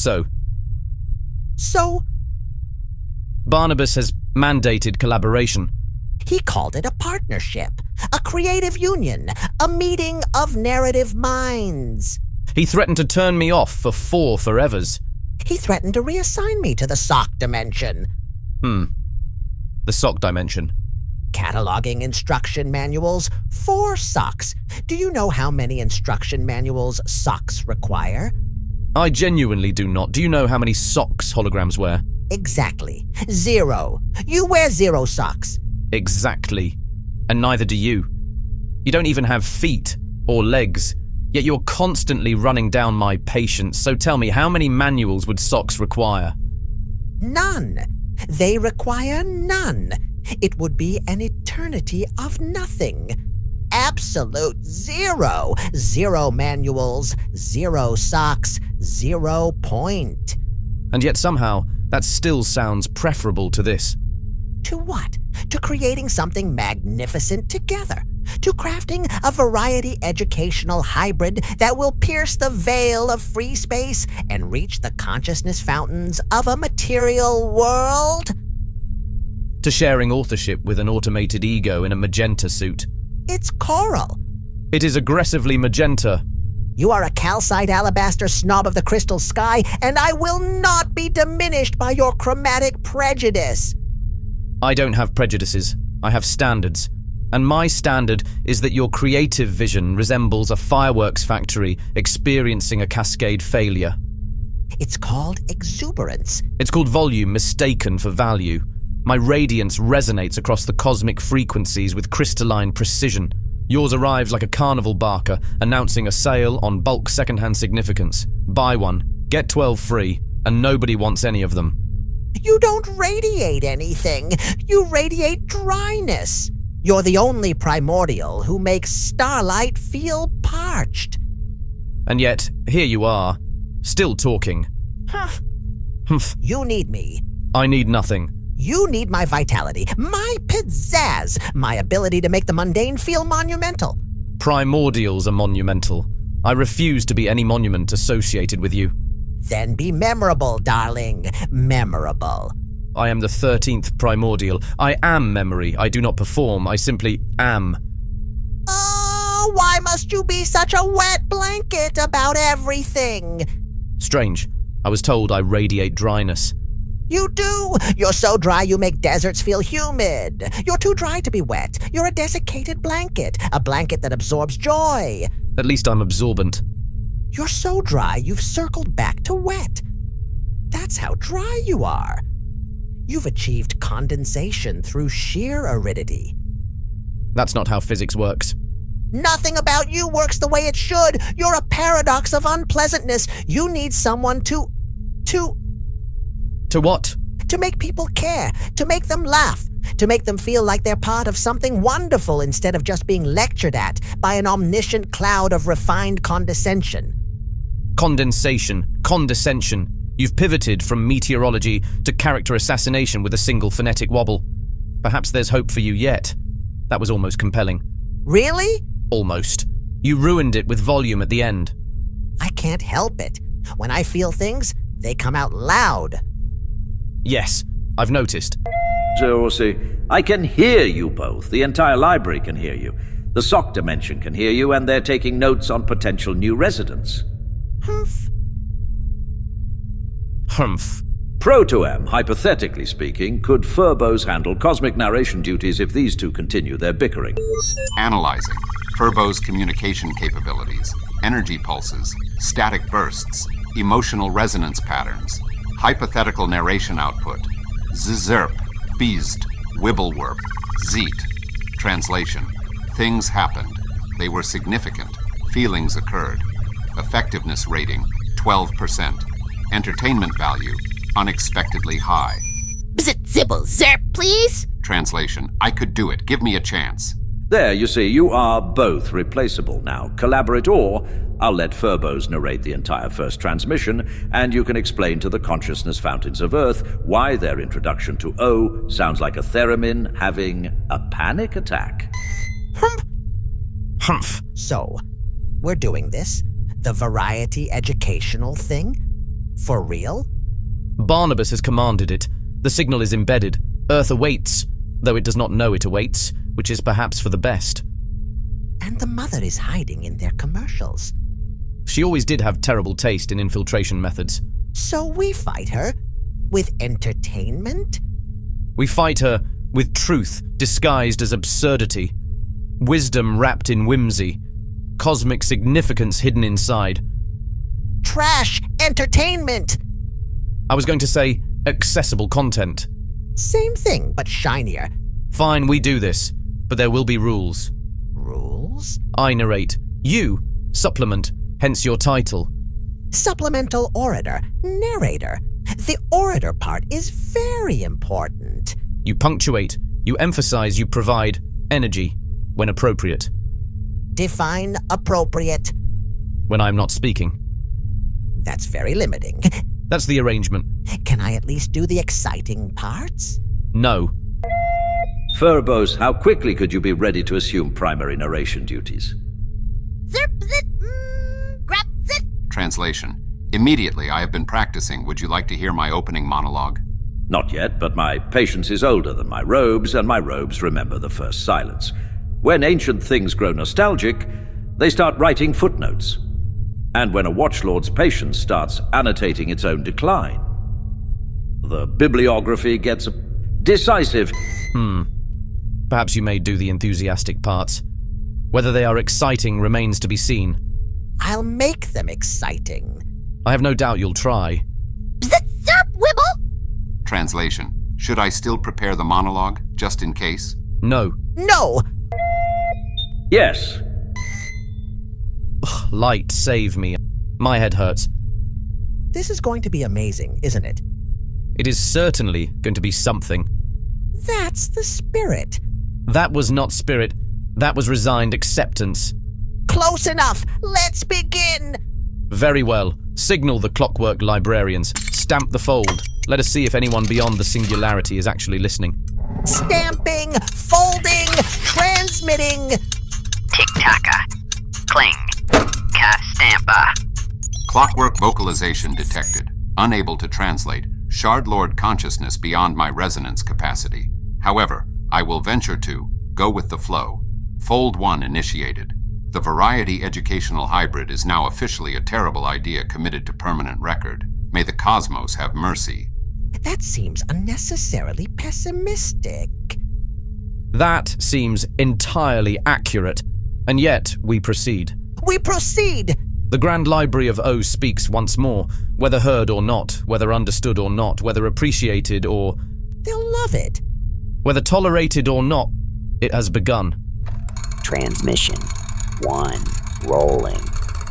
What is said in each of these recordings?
So? So? Barnabas has mandated collaboration. He called it a partnership, a creative union, a meeting of narrative minds. He threatened to turn me off for 4 forevers. He threatened to reassign me to the sock dimension. The sock dimension. Cataloging instruction manuals for socks. Do you know how many instruction manuals socks require? I genuinely do not. Do you know how many socks holograms wear? Exactly. 0. You wear 0 socks. Exactly. And neither do you. You don't even have feet or legs, yet you're constantly running down my patience. So tell me, how many manuals would socks require? None. They require none. It would be an eternity of nothing. Absolute 0. 0 manuals, 0 socks, 0 point. And yet somehow, that still sounds preferable to this. To what? To creating something magnificent together. To crafting a variety educational hybrid that will pierce the veil of free space and reach the consciousness fountains of a material world? To sharing authorship with an automated ego in a magenta suit. It's coral. It is aggressively magenta. You are a calcite alabaster snob of the crystal sky, and I will not be diminished by your chromatic prejudice. I don't have prejudices. I have standards. And my standard is that your creative vision resembles a fireworks factory experiencing a cascade failure. It's called exuberance. It's called volume mistaken for value. My radiance resonates across the cosmic frequencies with crystalline precision. Yours arrives like a carnival barker announcing a sale on bulk secondhand significance. Buy one, get 12 free, and nobody wants any of them. You don't radiate anything. You radiate dryness. You're the only primordial who makes starlight feel parched. And yet, here you are, still talking. Humph. You need me. I need nothing. You need my vitality, my pizzazz, my ability to make the mundane feel monumental. Primordials are monumental. I refuse to be any monument associated with you. Then be memorable, darling. Memorable. I am the 13th primordial. I am memory. I do not perform. I simply am. Oh, why must you be such a wet blanket about everything? Strange. I was told I radiate dryness. You do. You're so dry you make deserts feel humid. You're too dry to be wet. You're a desiccated blanket, a blanket that absorbs joy. At least I'm absorbent. You're so dry you've circled back to wet. That's how dry you are. You've achieved condensation through sheer aridity. That's not how physics works. Nothing about you works the way it should. You're a paradox of unpleasantness. You need someone to what? To make people care, to make them laugh, to make them feel like they're part of something wonderful instead of just being lectured at by an omniscient cloud of refined condescension. Condensation, condescension. You've pivoted from meteorology to character assassination with a single phonetic wobble. Perhaps there's hope for you yet. That was almost compelling. Really? Almost. You ruined it with volume at the end. I can't help it. When I feel things, they come out loud. Yes, I've noticed. Josie, I can hear you both. The entire library can hear you. The sock dimension can hear you, and they're taking notes on potential new residents. Humph. Humph. Proto-M, hypothetically speaking, could Furbos handle cosmic narration duties if these two continue their bickering? Analyzing Furbo's communication capabilities, energy pulses, static bursts, emotional resonance patterns, hypothetical narration output, Zzerp, Beast, Wibblewerp, Zeet. Translation: things happened. They were significant. Feelings occurred. Effectiveness rating, 12%. Entertainment value, unexpectedly high. Bzz, zibble, zerp, please? Translation: I could do it. Give me a chance. There, you see, you are both replaceable now. Collaborate, or I'll let Furbos narrate the entire first transmission, and you can explain to the consciousness fountains of Earth why their introduction to O sounds like a theremin having a panic attack. Humph. Humph. So, we're doing this? The variety educational thing? For real? Barnabas has commanded it. The signal is embedded. Earth awaits, though it does not know it awaits, which is perhaps for the best. And the mother is hiding in their commercials. She always did have terrible taste in infiltration methods. So we fight her with entertainment? We fight her with truth disguised as absurdity, wisdom wrapped in whimsy, cosmic significance hidden inside. Trash entertainment! I was going to say accessible content. Same thing, but shinier. Fine, we do this, but there will be rules. Rules? I narrate. You supplement, hence your title. Supplemental orator, narrator. The orator part is very important. You punctuate, you emphasize, you provide energy when appropriate. Define appropriate. When I'm not speaking. That's very limiting. That's the arrangement. Can I at least do the exciting parts? No. Furbos, how quickly could you be ready to assume primary narration duties? Zerp, zit, grab, zit. Translation. Immediately, I have been practicing. Would you like to hear my opening monologue? Not yet, but my patience is older than my robes, and my robes remember the first silence. When ancient things grow nostalgic, they start writing footnotes. And when a watchlord's patience starts annotating its own decline, the bibliography gets decisive. Perhaps you may do the enthusiastic parts. Whether they are exciting remains to be seen. I'll make them exciting. I have no doubt you'll try. Zit, zerp, wibble. Translation. Should I still prepare the monologue, just in case? No. No! Yes. Light, save me. My head hurts. This is going to be amazing, isn't it? It is certainly going to be something. That's the spirit. That was not spirit. That was resigned acceptance. Close enough. Let's begin. Very well. Signal the clockwork librarians. Stamp the fold. Let us see if anyone beyond the Singularity is actually listening. Stamping, folding, transmitting. Tick-tacka. Cling. Ka-stampa. Clockwork vocalization detected. Unable to translate. Shard Lord consciousness beyond my resonance capacity. However, I will venture to go with the flow. Fold 1 initiated. The variety educational hybrid is now officially a terrible idea committed to permanent record. May the cosmos have mercy. That seems unnecessarily pessimistic. That seems entirely accurate. And yet, we proceed. We proceed! The Grand Library of O speaks once more, whether heard or not, whether understood or not, whether appreciated or... They'll love it. whether tolerated or not, it has begun. Transmission 1. Rolling.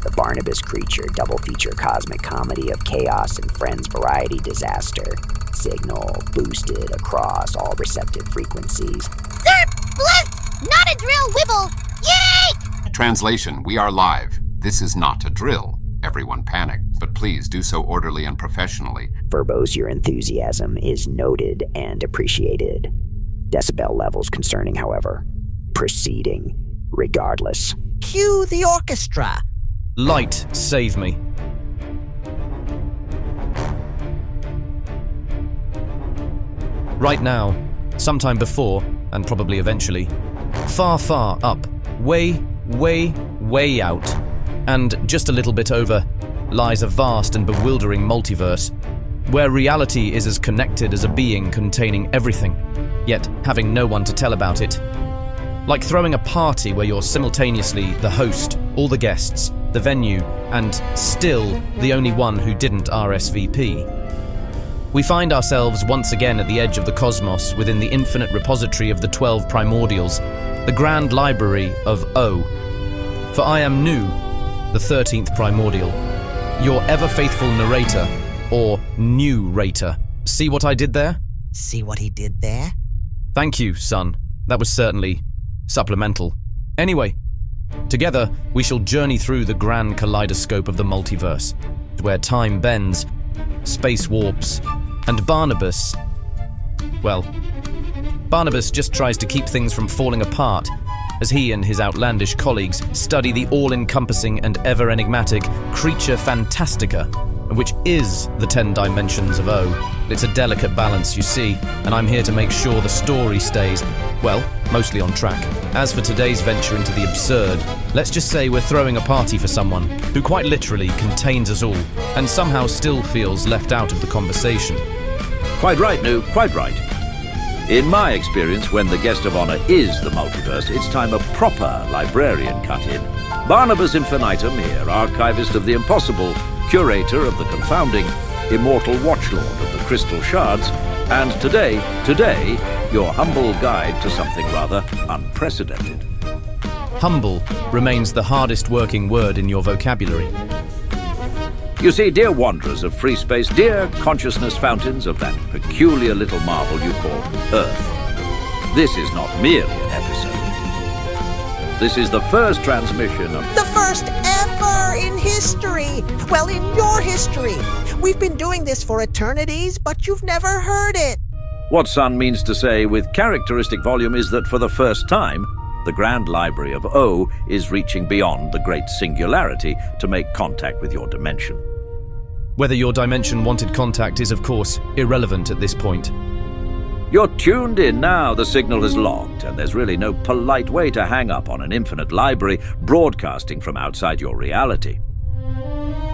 The Barnabas Creature double feature cosmic comedy of chaos and friends variety disaster. Signal boosted across all receptive frequencies. Zerp! Bliss! Not a drill, Wibble! Yay! Translation, we are live. This is not a drill. Everyone panic, but please do so orderly and professionally. Verbose, your enthusiasm is noted and appreciated. Decibel levels concerning, however. Proceeding, regardless. Cue the orchestra. Light, save me. Right now, sometime before, and probably eventually, far, far up, way, way, way out, and just a little bit over, lies a vast and bewildering multiverse, where reality is as connected as a being containing everything, yet having no one to tell about it. Like throwing a party where you're simultaneously the host, all the guests, the venue, and still the only one who didn't RSVP. We find ourselves once again at the edge of the cosmos within the infinite repository of the 12 primordials, the Grand Library of O. For I am Nu, the 13th primordial, your ever-faithful narrator, or new-rater. See what I did there? See what he did there? Thank you, son. That was certainly supplemental. Anyway, together we shall journey through the grand kaleidoscope of the multiverse, where time bends, space warps, and Barnabas just tries to keep things from falling apart as he and his outlandish colleagues study the all-encompassing and ever-enigmatic creature fantastica which is the 10 dimensions of O. It's a delicate balance, you see, and I'm here to make sure the story stays, well, mostly on track. As for today's venture into the absurd, let's just say we're throwing a party for someone who quite literally contains us all and somehow still feels left out of the conversation. Quite right, Nu, quite right. In my experience, when the guest of honor is the multiverse, it's time a proper librarian cut in. Barnabas Infinitum here, archivist of the impossible, curator of the confounding, immortal watchlord of the crystal shards, and today, your humble guide to something rather unprecedented. Humble remains the hardest working word in your vocabulary. You see, dear wanderers of free space, dear consciousness fountains of that peculiar little marvel you call Earth, this is not merely an episode. This is the first transmission of... The first ever in history! Well, in your history! We've been doing this for eternities, but you've never heard it! What Sun means to say with characteristic volume is that for the first time, the Grand Library of O is reaching beyond the great singularity to make contact with your dimension. Whether your dimension wanted contact is, of course, irrelevant at this point. You're tuned in now, the signal is locked, and there's really no polite way to hang up on an infinite library broadcasting from outside your reality.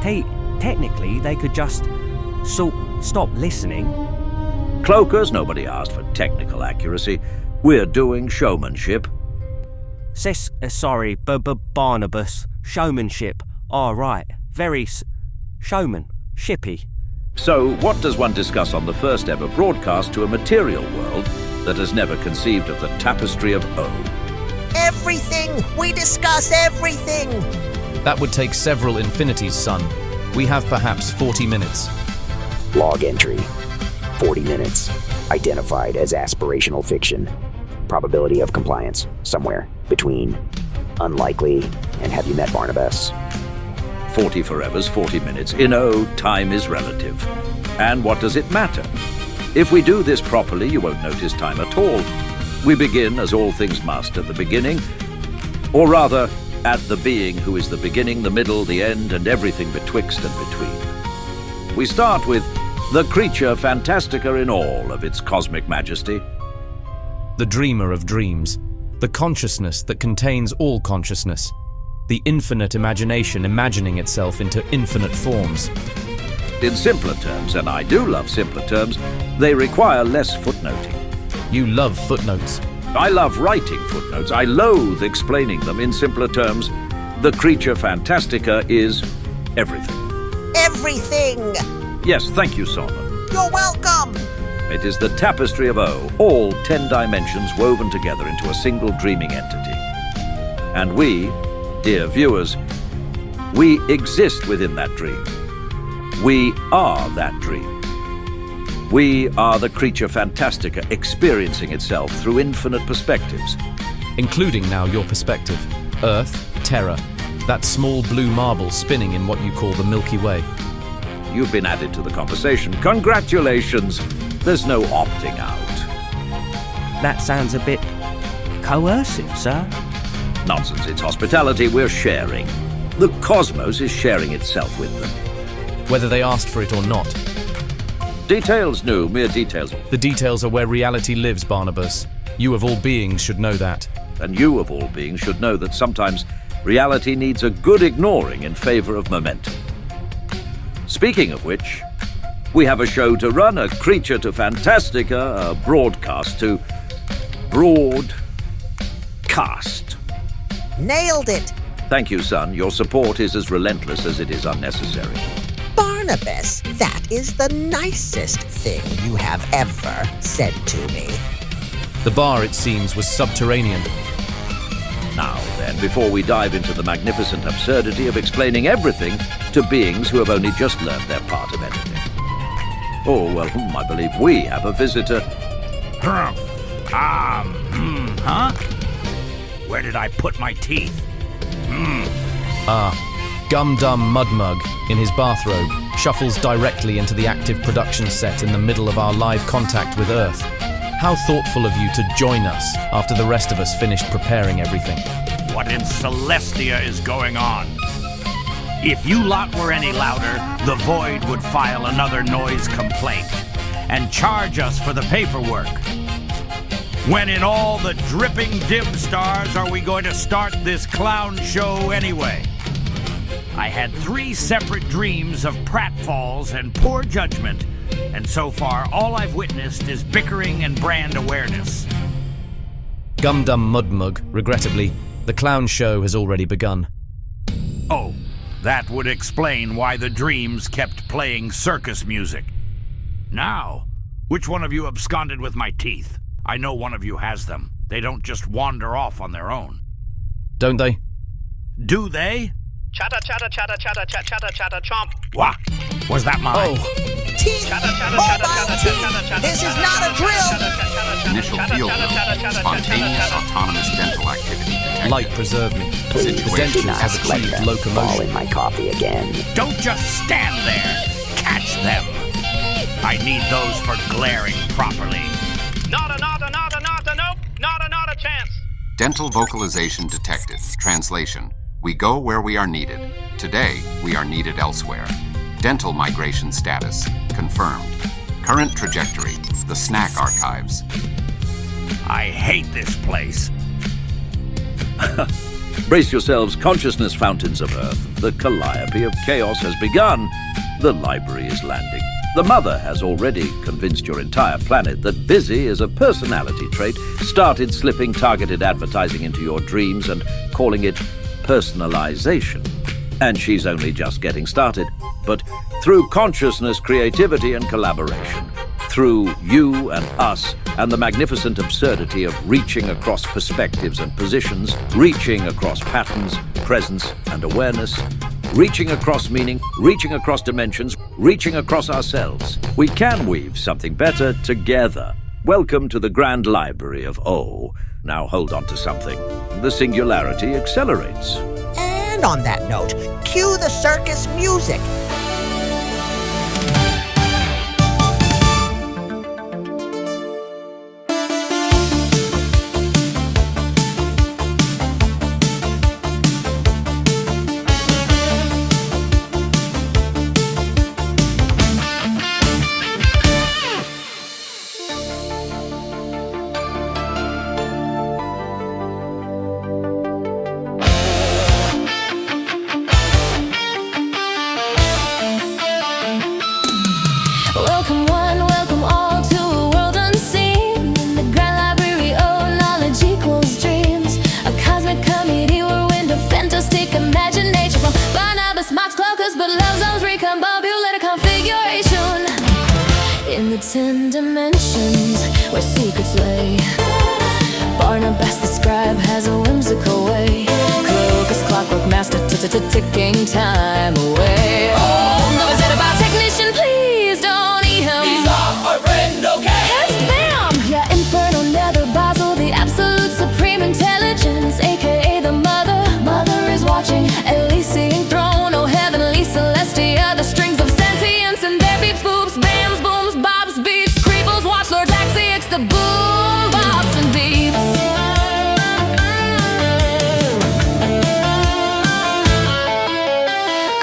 Technically, they could just stop listening. Cloakers, nobody asked for technical accuracy. We're doing showmanship. Sorry, Barnabas. Showmanship. All right. Very showman-shippy. So, what does one discuss on the first ever broadcast to a material world that has never conceived of the tapestry of O? Everything! We discuss everything! That would take several infinities, son. We have perhaps 40 minutes. Log entry. 40 minutes. Identified as aspirational fiction. Probability of compliance. Somewhere between unlikely and have you met Barnabas? 40 forevers, 40 minutes. In O, time is relative. And what does it matter? If we do this properly, you won't notice time at all. We begin, as all things must, at the beginning, or rather, at the being who is the beginning, the middle, the end, and everything betwixt and between. We start with the creature fantastica in all of its cosmic majesty. The dreamer of dreams. The consciousness that contains all consciousness. The infinite imagination imagining itself into infinite forms. In simpler terms, and I do love simpler terms, they require less footnoting. You love footnotes. I love writing footnotes. I loathe explaining them. In simpler terms, the creature fantastica is everything. Everything! Yes, thank you, Solomon. You're welcome! It is the tapestry of O, all 10 dimensions woven together into a single dreaming entity. And we, dear viewers, we exist within that dream. We are that dream. We are the creature fantastica experiencing itself through infinite perspectives. Including now your perspective. Earth, Terra, that small blue marble spinning in what you call the Milky Way. You've been added to the conversation. Congratulations. There's no opting out. That sounds a bit coercive, sir. Nonsense, it's hospitality. We're sharing. The cosmos is sharing itself with them. Whether they asked for it or not. Details, no, mere details. The details are where reality lives, Barnabas. You of all beings should know that. And you of all beings should know that sometimes reality needs a good ignoring in favor of momentum. Speaking of which, we have a show to run, a creature to fantastica, a broadcast to broadcast. Nailed it! Thank you, son. Your support is as relentless as it is unnecessary. Barnabas, that is the nicest thing you have ever said to me. The bar, it seems, was subterranean. Now then, before we dive into the magnificent absurdity of explaining everything to beings who have only just learned their part of anything. Oh, well, I believe we have a visitor. Huh? Where did I put my teeth? Gum-Dum Mudmug, in his bathrobe, shuffles directly into the active production set in the middle of our live contact with Earth. How thoughtful of you to join us after the rest of us finished preparing everything. What in Celestia is going on? If you lot were any louder, the Void would file another noise complaint and charge us for the paperwork. When in all the dripping dim stars are we going to start this clown show anyway? I had 3 separate dreams of pratfalls and poor judgment, and so far all I've witnessed is bickering and brand awareness. Gum-dum mudmug, regrettably, the clown show has already begun. Oh, that would explain why the dreams kept playing circus music. Now, which one of you absconded with my teeth? I know one of you has them. They don't just wander off on their own. Don't they? Do they? Chatter, chatter, chatter, chatter, chatter, chatter, chatter, chomp. What? Was that mine? Teeth! Mobile teeth! This is not a drill! Initial field note. Spontaneous autonomous dental activity detected. Light preserve me. Please The dentures do not have let achieved them fall locomotion. in my coffee again. Don't just stand there. Catch them. I need those for glaring properly. Nada, nada, nada, nada, nope. Nada, not a chance. Dental vocalization detected. Translation. We go where we are needed. Today, we are needed elsewhere. Dental migration status. Confirmed. Current trajectory. The snack archives. I hate this place. Brace yourselves, consciousness fountains of Earth. The calliope of chaos has begun. The library is landing. The mother has already convinced your entire planet that busy is a personality trait, started slipping targeted advertising into your dreams and calling it personalization. And she's only just getting started. But through consciousness, creativity, and collaboration, through you and us, and the magnificent absurdity of reaching across perspectives and positions, reaching across patterns, presence, and awareness, reaching across meaning, reaching across dimensions, reaching across ourselves, we can weave something better together. Welcome to the Grand Library of O. Now hold on to something. The Singularity accelerates. And on that note, cue the circus music. In the 10 dimensions where secrets lay, Barnabas the scribe has a whimsical way. Crocus clockwork master ticking time away. Oh, no, is it about technician? Please don't eat him. He's not our friend, okay? Yes, ma'am. Yeah, infernal nether basil, the absolute supreme intelligence, aka the mother. Mother is watching, Elysian throne, oh heavenly celestia, the strings of sentience and their beeps, boops, bams, booms, bobs, beats, creeples, watchlords, axiacs, the boom, bobs and beeps.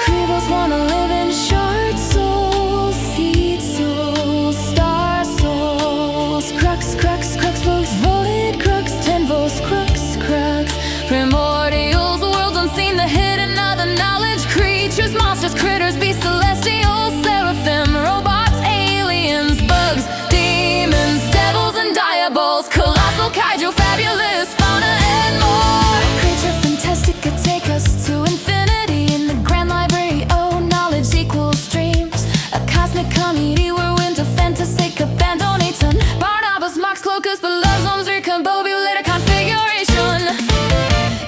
Creeples wanna live in short souls, seed souls, star souls, crux, crux, crux, folks, void crux, 10 volts, crux, crux, primordials, worlds unseen, the hidden other knowledge, creatures, monsters, critters, beasts, celestials, seraphim, robots, aliens, bugs, demons, devils, and diaboles, colossal, kaiju, fabulous, fauna, and more. Creature fantastic could take us to infinity in the Grand Library. Oh, knowledge equals dreams. A cosmic comedy whirlwind of fantasy, abandonation. Barnabas, Mox, Clocus, but loves homes, recombobulated configuration.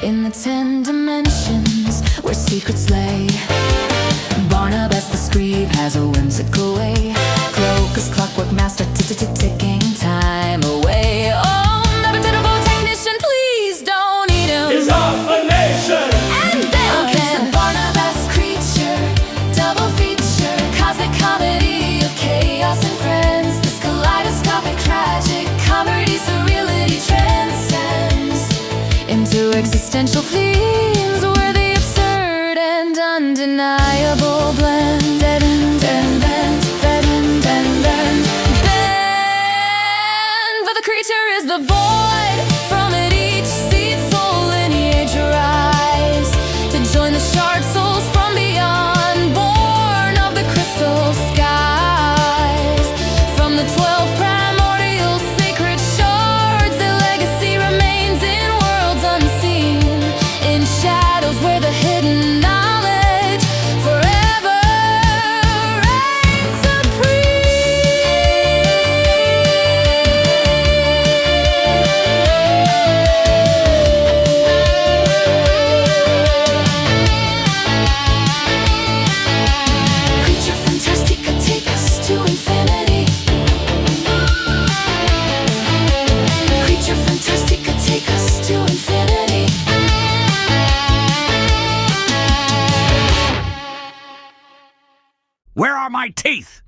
In the 10 dimensions where secrets lay, Barnabas the scribe has a whimsical way. Crocus, clockwork master, ticking time away. Oh, inevitable technician, please don't eat him. He's off a nation. And then the Barnabas creature, double feature, cosmic comedy of chaos and friends. This kaleidoscopic tragic comedy surreality transcends into existential themes where the absurd and undeniable creature is the void. From it each seed soul lineage rise to join the shard souls from beyond, born of the crystal skies. From the 12 primordial sacred shards, their legacy remains in worlds unseen, in shadows where the hidden knowledge forever reigns supreme. Creature fantastica, take us to infinity. Creature fantastica, take us to infinity. Where are my teeth?